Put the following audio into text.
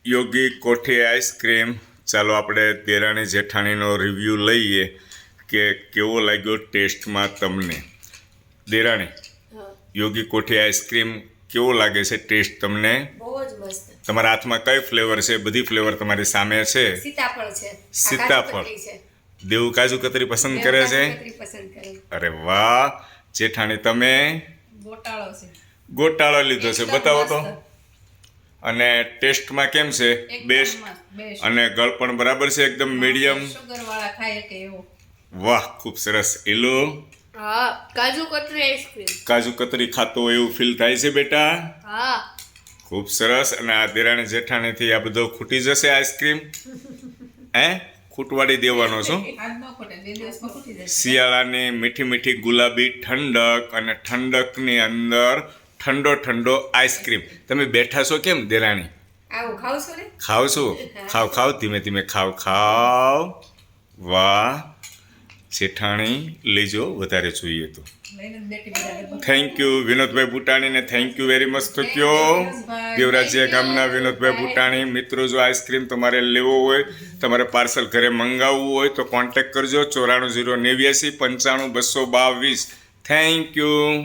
યોગી કોઠી ice cream. ચાલો આપણે દેરાણી જેઠાણીનો રિવ્યૂ લઈએ કે કેવો લાગ્યો ટેસ્ટમાં તમને. દેરાણી, યોગી કોઠી આઈસ્ક્રીમ કેવો લાગે છે ટેસ્ટ તમને? બહુ જ મસ્ત. તમારા હાથમાં કઈ ફ્લેવર છે? બધી ફ્લેવર તમારી સામે છે. સીતાફળ છે. સીતાફળ. દેવું કાજુ કતરી પસંદ કરે છે? અરે વાહ. જેઠાણી તમે? ગોટાળો છે. ગોટાળો લીધો છે, બતાવો તો. અને ટેસ્ટમાં કેમ છે? બેસ્ટ. અને ગળપણ બરાબર છે? એકદમ મીડિયમ. સુગર વાળા ખાય કે એવો. વાહ, ખૂબ સરસ. એલો હા, કાજુ કતરી આઈસ્ક્રીમ. કાજુ કતરી ખાતો હોય એવું ફીલ થાય છે બેટા? હા. ખૂબ સરસ. અને આ દેરાણી જેઠાણીથી આ બધો ખૂટી જશે આઈસ્ક્રીમ? હે, ખૂટવાડી દેવાનો છો? શિયાળાની મીઠી મીઠી ગુલાબી ઠંડક અને ઠંડકની અંદર ઠંડો ઠંડો આઈસ્ક્રીમ. તમે બેઠા છો કેમ દેરાણી? આવું ખાવશો ને? ખાવ છો? ખાવ ખાવ, ધીમે ધીમે ખાવ ખાવ. વાહ જેઠાણી, લેજો વધારે જોઈએ તો. થેન્ક યુ વિનોદભાઈ બુટાણીને, થેન્ક યુ વેરી મચ. તો કયો દેવરાજીયા ગામના વિનોદભાઈ બુટાણી. મિત્રો, જો આઈસ્ક્રીમ તમારે લેવો હોય, તમારે પાર્સલ ઘરે મંગાવવું હોય તો કોન્ટેક્ટ કરજો 94 089 95 222. Thank you.